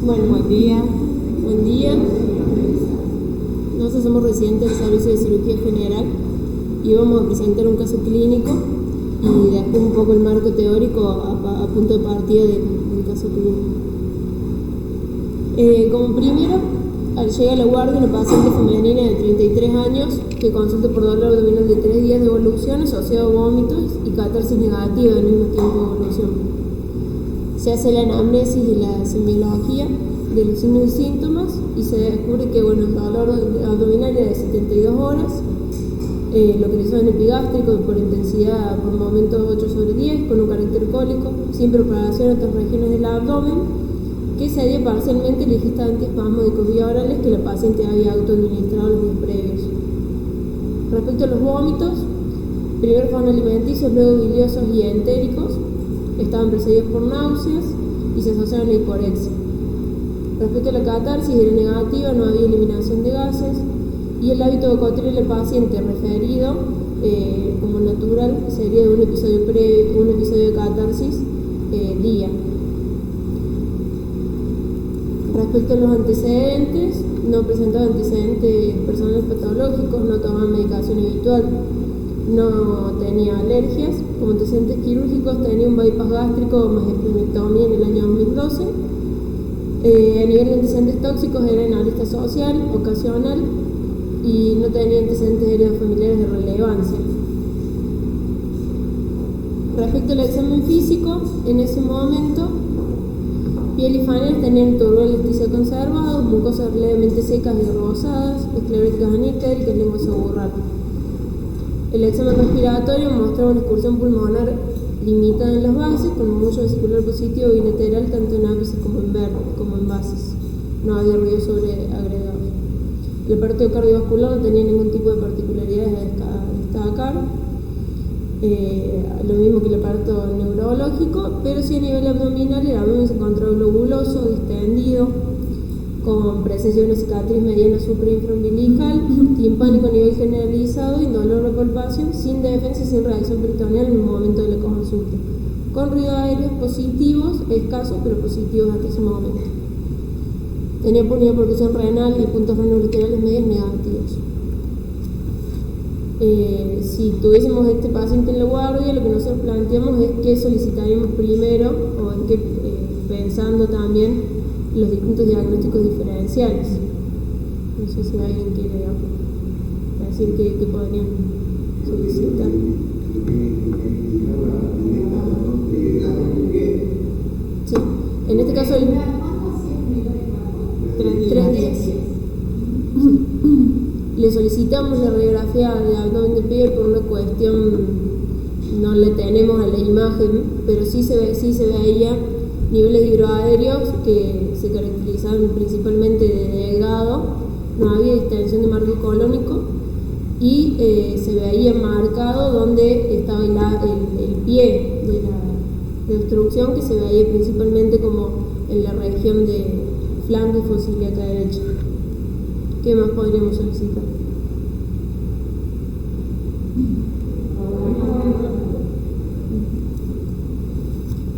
Bueno, Buen día. buen día. Nosotros somos residentes del Servicio de Cirugía General y vamos a presentar un caso clínico y después un poco el marco teórico a punto de partida del caso clínico. Como primero, llega a la guardia una paciente femenina de 33 años que consulta por dolor abdominal de 3 días de evolución asociado a vómitos y catarsis negativa al mismo tiempo de evolución. Se hace la anamnesis y la semiología de los signos y síntomas y se descubre que el dolor abdominal era de 72 horas, localizado en epigástrico por intensidad por momentos 8/10 con un carácter cólico, sin propagación en otras regiones del abdomen, que cedía parcialmente el ingesta de antiespasmódicos biorales que la paciente había autoadministrado los días previos. Respecto a los vómitos, primero fueron alimenticios, luego biliosos y entéricos, estaban precedidos por náuseas y se asociaron a hiporexia. Respecto a la catarsis, era negativa, no había eliminación de gases y el hábito vocatorio del paciente referido como natural sería de un episodio de catarsis día. Respecto a los antecedentes, no presentaba antecedentes personales patológicos, no tomaba medicación habitual, no tenía alergias. Como antecedentes quirúrgicos tenía un bypass gástrico más esplenectomía en el año 2012. A nivel de antecedentes tóxicos era analista social, ocasional y no tenía antecedentes heredofamiliares de relevancia. Respecto al examen físico, en ese momento piel y faneras tenían turbo lacticia conservados, mucosas levemente secas y rosadas, escleróticas anictéricas, lengua suburral. El examen respiratorio mostraba una excursión pulmonar limitada en las bases, con un mullo vesicular positivo bilateral tanto en ápices como en bases. No había ruido sobreagregado. El aparato cardiovascular no tenía ningún tipo de particularidades a destacar. Lo mismo que el aparato neurológico, pero sí a nivel abdominal el abdomen se encontraba globuloso, distendido, con presencia de una cicatriz mediana suprainfraumbilical, timpánico a nivel generalizado, indolor de palpación, sin defensa y sin reacción peritoneal en el momento de la consulta, con ruido aéreo positivos, escasos pero positivos hasta ese momento. Tenía punida percusión renal y puntos renolaterales medios negativos. Si tuviésemos este paciente en la guardia, lo que nosotros planteamos es qué solicitaríamos primero o en qué, pensando también los distintos diagnósticos diferenciales. No sé si alguien quiere decir qué podrían solicitar. Sí, en este caso el 3 días. Le solicitamos la radiografía de abdomen de piel por una cuestión, no le tenemos a la imagen, pero sí se veía niveles hidroaéreos que se caracterizaban principalmente de delgado, no había distensión de marco colónico y se veía marcado donde estaba el pie de la obstrucción, que se veía principalmente como en la región de flanco y fosa ilíaca derecha. ¿Qué más podríamos solicitar?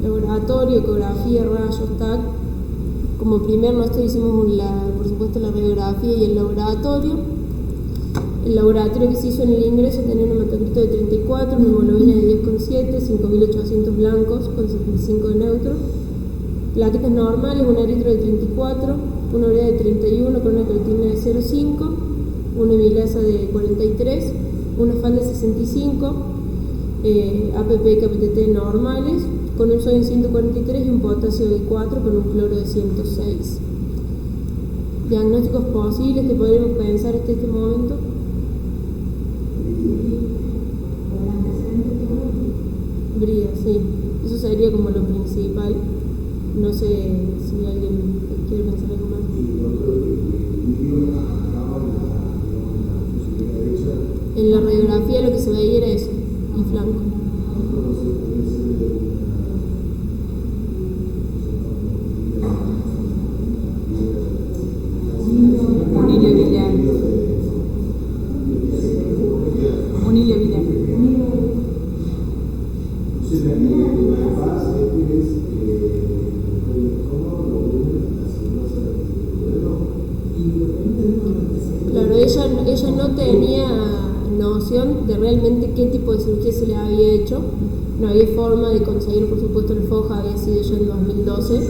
Laboratorio, ecografía, rayos, TAC. Como primer nosotros hicimos por supuesto la radiografía y el laboratorio. El laboratorio que se hizo en el ingreso tenía un hematocrito de 34, una hemoglobina de 10,7, 5.800 blancos con 75 de neutro, plaquetas normales, un eritro de 34, una urea de 31 con una creatinina de 0,5, una amilasa de 43, una FAL de 65, APP y KPTT normales, con un sodio de 143 y un potasio de 4 con un cloro de 106. Diagnósticos posibles que podríamos pensar hasta este momento. Brida, sí. Eso sería como lo principal. No sé si alguien quiere pensar algo más. En la radiografía lo que se veía era eso, y flanco. Monilio Villar. tenía noción de realmente qué tipo de cirugía se le había hecho. No había forma de conseguir, por supuesto, el FOJA había sido ya en 2012.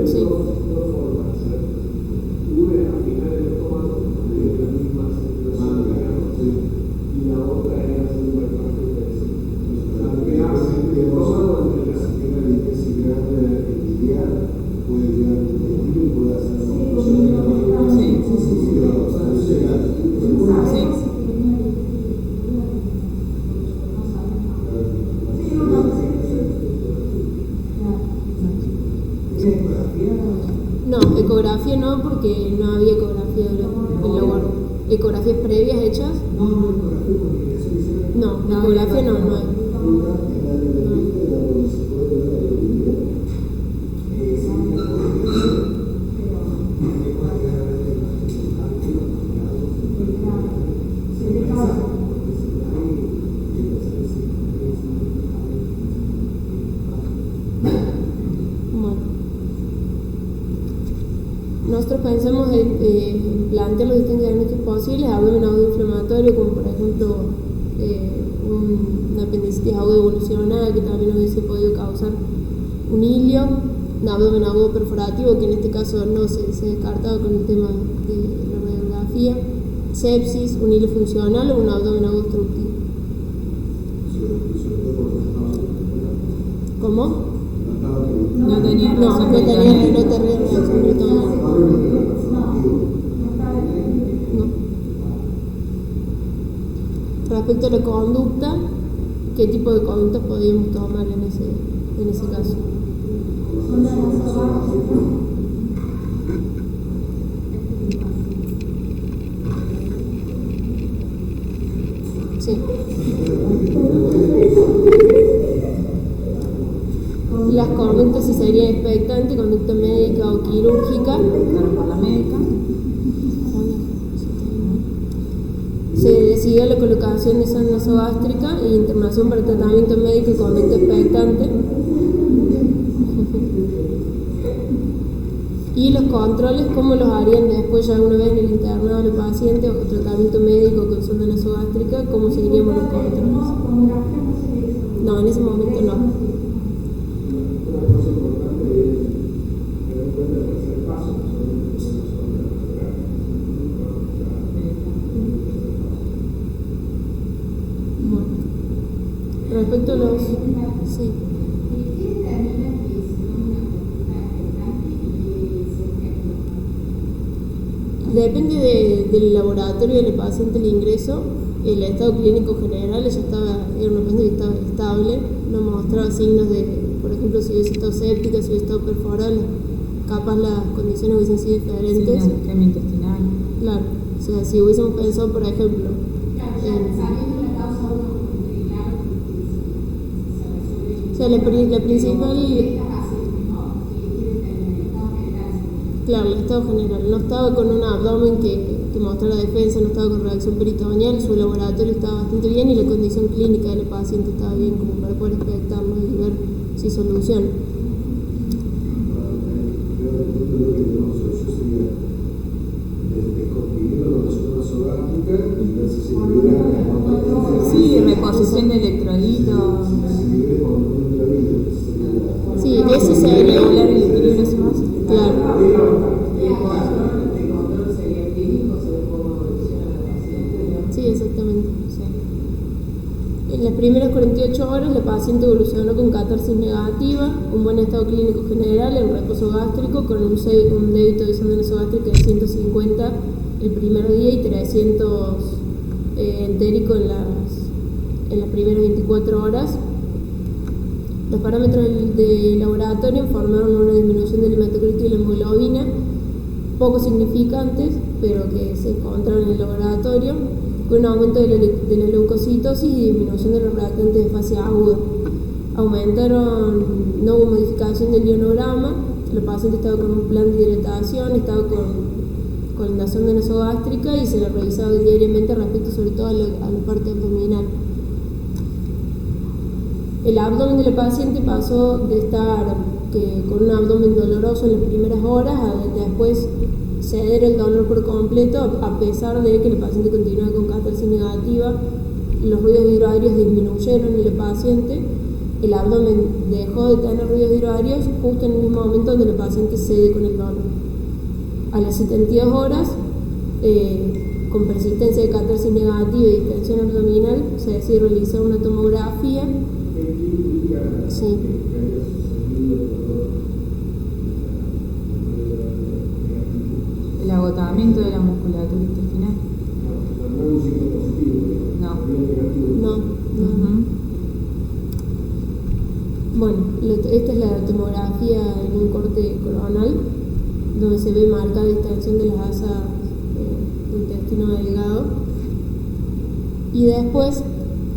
Sí. No, ecografía no, porque no había ecografía en la guardia. ¿Ecografías previas hechas? No, ecografía no hay. Nosotros pensamos en plantear los distintos diagnósticos posibles, abdomen agudo inflamatorio, como por ejemplo una apendicitis aguda evolucionada que también hubiese podido causar un hilio, un abdomen agudo perforativo, que en este caso no se descartaba con el tema de la radiografía, sepsis, un hilo funcional o un abdomen agudo obstructivo. ¿Cómo? No tenía reacción peritoneal. Respecto a la conducta, ¿qué tipo de conducta podíamos tomar en ese caso? Sí. Las conductas si sería expectante, conducta médica o quirúrgica. Por la médica. Se decidió la colocación de sonda nasogástrica e internación para tratamiento médico y conducta expectante. Y los controles, ¿cómo los harían después ya una vez en el internado del paciente o tratamiento médico con sonda nasogástrica? ¿Cómo seguiríamos los controles? No, en ese momento no. Respecto a los... Sí. Depende del laboratorio del paciente el ingreso. El estado clínico general ya era una paciente que estaba estable, no mostraba signos de, por ejemplo, si hubiese estado séptica, si hubiese estado perforada, capaz las condiciones hubiesen sido diferentes. Sí, la intestinal. Claro, o sea, si hubiésemos pensado, por ejemplo, o sea, la principal... Claro, el estado general. No estaba con un abdomen que mostrara defensa, no estaba con reacción peritoneal, su laboratorio estaba bastante bien y la condición clínica del paciente estaba bien como para poder expectarlo y ver si soluciona. Sí, reposición de electrolitos. Sí, eso se regular el equilibrio osmótico. Claro. Sí, exactamente. Sí. En las primeras 48 horas la paciente evolucionó con catarsis negativa, un buen estado clínico general, el reposo gástrico con un débito de sonda nasogástrica de 150 el primer día y 300 entérico en las primeras 24 horas. Los parámetros de laboratorio informaron una disminución del hematocrito y la hemoglobina, poco significantes, pero que se encontraron en el laboratorio, con un aumento de la leucocitosis y disminución de los reactantes de fase aguda. No hubo modificación del ionograma, el paciente estaba con un plan de hidratación, estaba con la sonda nasogástrica y se le revisaba diariamente respecto sobre todo a la parte abdominal. El abdomen de la paciente pasó de estar con un abdomen doloroso en las primeras horas, después ceder el dolor por completo, a pesar de que el paciente continúa con catarsis negativa, los ruidos hidroaéreos disminuyeron en el paciente, el abdomen dejó de tener ruidos hidroaéreos justo en el mismo momento donde el paciente cede con el dolor. A las 72 horas, con persistencia de catarsis negativa y distensión abdominal, se decide realizar una tomografía. Sí. El agotamiento de la musculatura intestinal. No. Bueno, esta es la tomografía en un corte coronal, donde se ve marcada distensión de las asas del intestino delgado. Y después,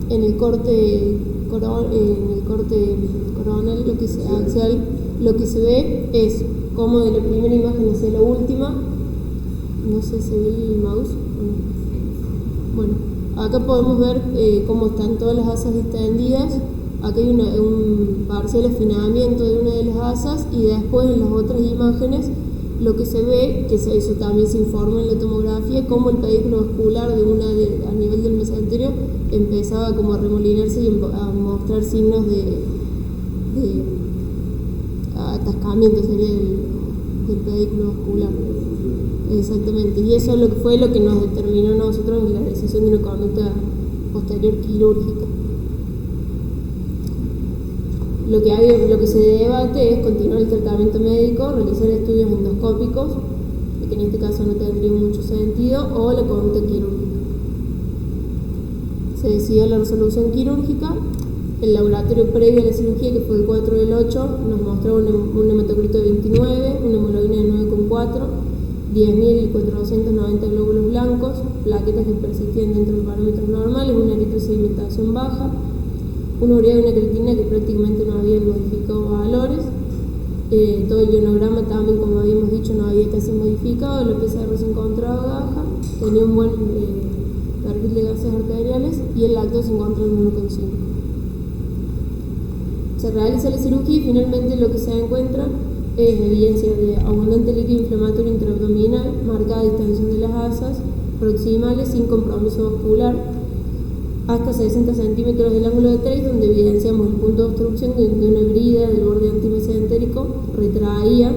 en el corte coronal, axial, lo que se ve es como de la primera imagen hacia la última, no sé si se ve el mouse. Bueno, acá podemos ver cómo están todas las asas distendidas. Acá hay un parcial afinamiento de una de las asas, y después en las otras imágenes lo que se ve, que eso también se informa en la tomografía, como el pedículo vascular a nivel del mesenterio empezaba como a remolinarse y a mostrar signos de atascamiento, sería del pedículo vascular. Exactamente, y eso fue lo que nos determinó a nosotros la decisión de una conducta posterior quirúrgica. Lo que se debate es continuar el tratamiento médico, realizar estudios endoscópicos, que en este caso no tendría mucho sentido, o la conducta quirúrgica. Se decidió la resolución quirúrgica. El laboratorio previo a la cirugía, que fue el 4 del 8, nos mostró un hematocrito de 29, una hemoglobina de 9,4, 10.490 glóbulos blancos, plaquetas que persistían dentro de parámetros normales, una eritrosedimentación baja, una urea y una creatinina que prácticamente no habían modificado valores. Todo el ionograma también, como habíamos dicho, no había casi modificado, la PCR se encontraba baja, tenía un buen perfil de gases arteriales, y el lacto se encontraba en 1,5. Se realiza la cirugía y finalmente lo que se encuentra es evidencia de abundante líquido inflamatorio intraabdominal, marcada distensión de las asas proximales sin compromiso vascular, hasta 60 centímetros del ángulo de Treis, donde evidenciamos el punto de obstrucción de una brida del borde antimesentérico, retraía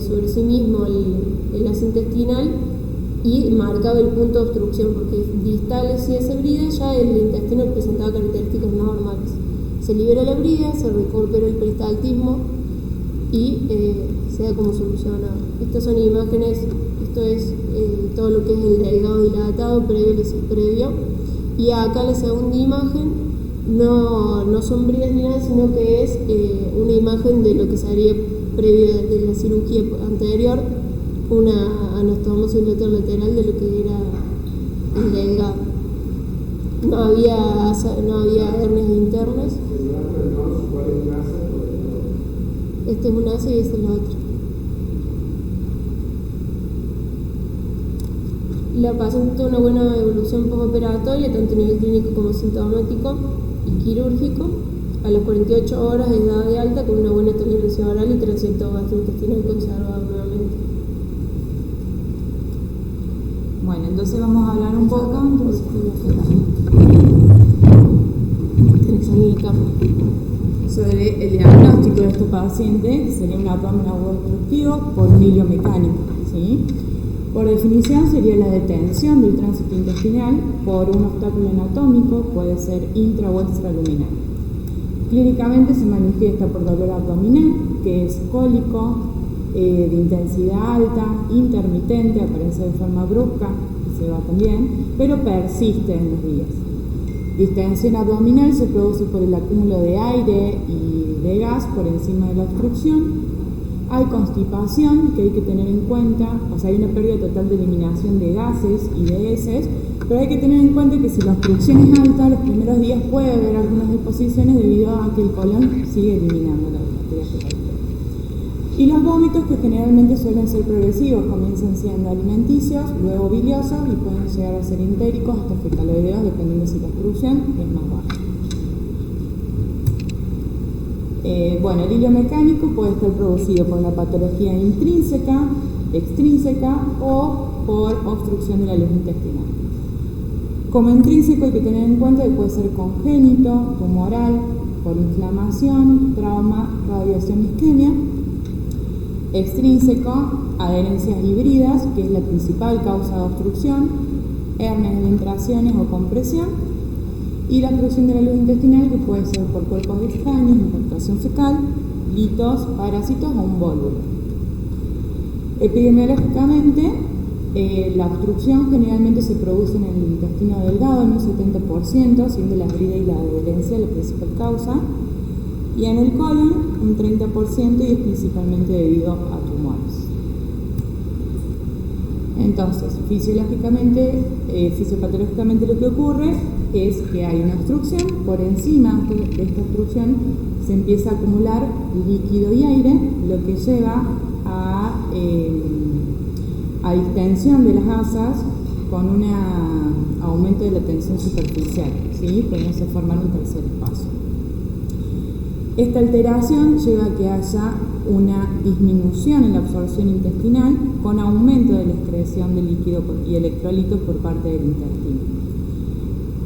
sobre sí mismo el asa intestinal y marcaba el punto de obstrucción, porque distal hacia esa brida ya el intestino presentaba características normales. Se libera la brida, se recupera el peristaltismo y se da como solucionado. Estas son imágenes, esto es todo lo que es el delgado dilatado previo. Y acá la segunda imagen no son bridas ni nada, sino que es una imagen de lo que sería previo de la cirugía anterior, una anastomosis lateral de lo que era el delgado. No había hernias internas. Esta es una asa y esta es la otra. La paciente tuvo una buena evolución postoperatoria, tanto a nivel clínico como sintomático y quirúrgico. A las 48 horas es dada de alta con una buena tolerancia oral y tránsito gastrointestinal conservado nuevamente. Bueno, entonces vamos a hablar un poco sobre el diagnóstico de este paciente, que sería un abdomen agudo obstructivo por un hilo mecánico, ¿sí? Por definición sería la detención del tránsito intestinal por un obstáculo anatómico, puede ser intra o extraluminal. Clínicamente se manifiesta por dolor abdominal, que es cólico, de intensidad alta, intermitente, aparece de forma brusca, se va también, pero persiste en los días. Distensión abdominal se produce por el acúmulo de aire y de gas por encima de la obstrucción. Hay constipación que hay que tener en cuenta, o sea, hay una pérdida total de eliminación de gases y de heces, pero hay que tener en cuenta que si la obstrucción es alta, los primeros días puede haber algunas deposiciones debido a que el colon sigue eliminando la bacteria fecal. Y los vómitos, que generalmente suelen ser progresivos, comienzan siendo alimenticios, luego biliosos y pueden llegar a ser entéricos hasta fecaloideos, dependiendo si la obstrucción es más baja. Bueno, el hilo mecánico puede estar producido por una patología intrínseca, extrínseca o por obstrucción de la luz intestinal. Como intrínseco hay que tener en cuenta que puede ser congénito, tumoral, por inflamación, trauma, radiación, isquemia. Extrínseco, adherencias híbridas, que es la principal causa de obstrucción, hernias de ventraciones o compresión, y la obstrucción de la luz intestinal, que puede ser por cuerpos extraños, impactación fecal, litos, parásitos o un vólvulo. Epidemiológicamente, la obstrucción generalmente se produce en el intestino delgado en un 70%, siendo la herida y la adherencia la principal causa, y en el colon un 30% y es principalmente debido a tumores. Entonces, fisiopatológicamente lo que ocurre es que hay una obstrucción, por encima de esta obstrucción se empieza a acumular líquido y aire, lo que lleva a distensión de las asas con un aumento de la tensión superficial, ¿sí? Pudiéndose formar un tercer espacio. Esta alteración lleva a que haya una disminución en la absorción intestinal con aumento de la excreción de líquido y electrolitos por parte del intestino.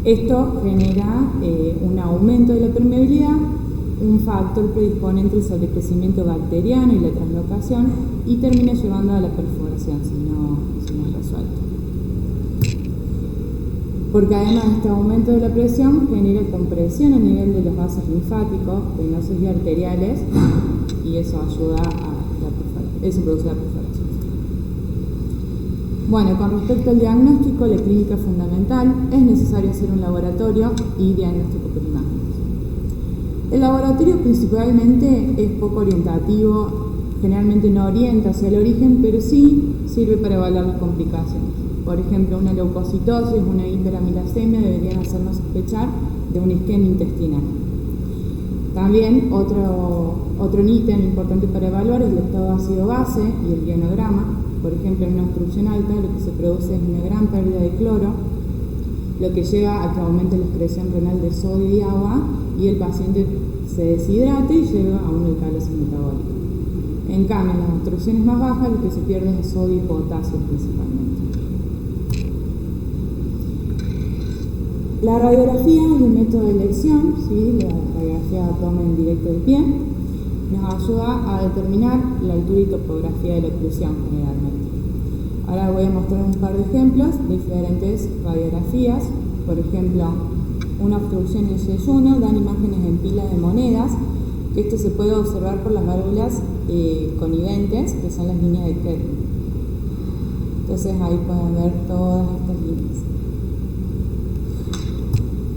Esto genera un aumento de la permeabilidad, un factor predisponente al sobrecrecimiento bacteriano y la translocación, y termina llevando a la perforación si no es resuelto. Porque además de este aumento de la presión genera compresión a nivel de los vasos linfáticos, venosos y arteriales, y eso ayuda a eso produce la perforación. Bueno, con respecto al diagnóstico, la clínica fundamental, es necesario hacer un laboratorio y diagnóstico por imágenes. El laboratorio principalmente es poco orientativo, generalmente no orienta hacia el origen, pero sí sirve para evaluar las complicaciones. Por ejemplo, una leucocitosis, una hiperamilasemia deberían hacernos sospechar de una isquemia intestinal. También otro ítem importante para evaluar es el estado ácido-base y el ionograma. Por ejemplo, en una obstrucción alta lo que se produce es una gran pérdida de cloro, lo que lleva a que aumente la excreción renal de sodio y agua y el paciente se deshidrate y lleva a una alcalosis metabólica. En cambio, en las obstrucciones más bajas lo que se pierde es sodio y potasio principalmente. La radiografía es el método de elección, ¿sí? La radiografía de abdomen directo del pie, nos ayuda a determinar la altura y topografía de la oclusión generalmente. Ahora voy a mostrar un par de ejemplos de diferentes radiografías. Por ejemplo, una obstrucción en yeyuno, dan imágenes en pila de monedas, que esto se puede observar por las válvulas coniventes, que son las líneas de Kerr. Entonces ahí pueden ver todas estas líneas.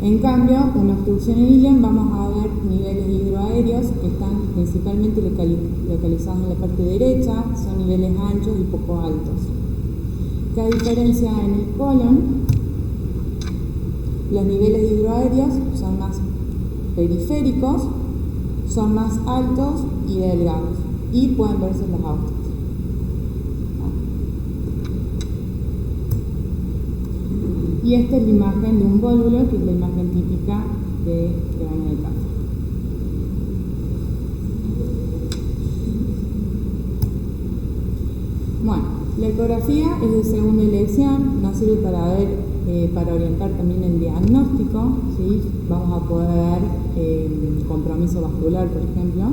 En cambio, una obstrucción en ilion vamos a ver niveles hidroaéreos que están principalmente localizados en la parte derecha, son niveles anchos y poco altos. ¿Qué diferencia en el colon? Los niveles hidroaéreos son más periféricos, son más altos y delgados, y pueden verse los autos. Y esta es la imagen de un vólvulo, que es la imagen típica de baño de café. Bueno, la ecografía es de segunda elección, nos sirve para orientar también el diagnóstico, ¿sí? Vamos a poder ver compromiso vascular, por ejemplo,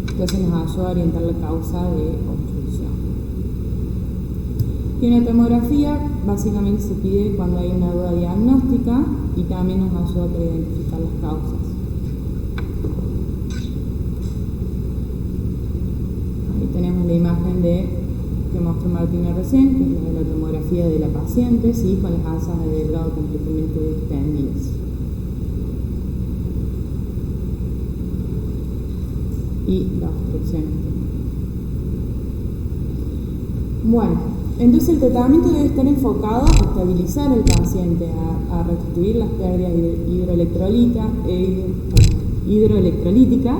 entonces nos ayuda a orientar la causa de obstrucción. Y una tomografía básicamente se pide cuando hay una duda diagnóstica y también nos ayuda para identificar las causas. Ahí tenemos la imagen que mostró Martina recién, que es la de la tomografía de la paciente, ¿sí? Con las asas de grado completamente distendidas. Y la obstrucción. Bueno, entonces el tratamiento debe estar enfocado a estabilizar al paciente, a restituir las pérdidas hidroelectrolíticas,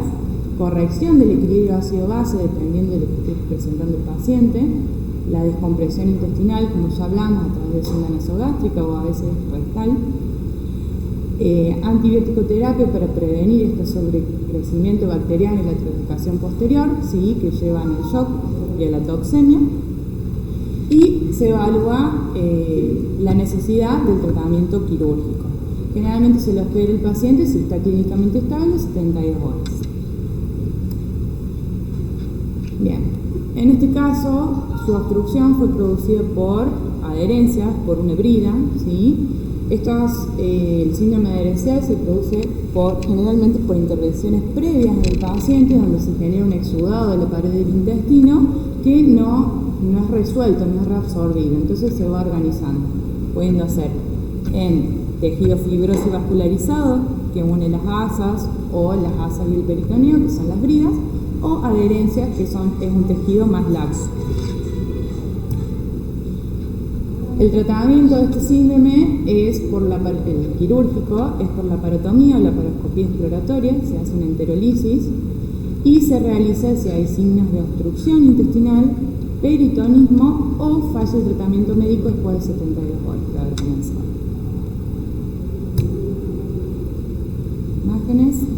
corrección del equilibrio ácido-base dependiendo de lo que esté presentando el paciente, la descompresión intestinal, como ya hablamos, a través de sonda nasogástrica o a veces rectal, Antibiótico-terapia para prevenir este sobrecrecimiento bacteriano y la atroficación posterior, ¿sí? Que llevan al shock y a la toxemia. Y se evalúa la necesidad del tratamiento quirúrgico. Generalmente se lo espera el paciente si está clínicamente estable 72 horas. Bien, en este caso su obstrucción fue producida por adherencias, por una brida, ¿sí? El síndrome adherencial se produce generalmente por intervenciones previas del paciente donde se genera un exudado de la pared del intestino que no es resuelto, no es reabsorbido, entonces se va organizando, pudiendo ser en tejido fibroso y vascularizado que une las asas o las asas y el peritoneo, que son las bridas, o adherencias, que es un tejido más laxo. El tratamiento de este síndrome es el quirúrgico, es por la parotomía o la laparoscopía exploratoria, se hace una enterolisis y se realiza si hay signos de obstrucción intestinal, peritonismo o falla el tratamiento médico después de 72 horas de haber comenzado. Imágenes.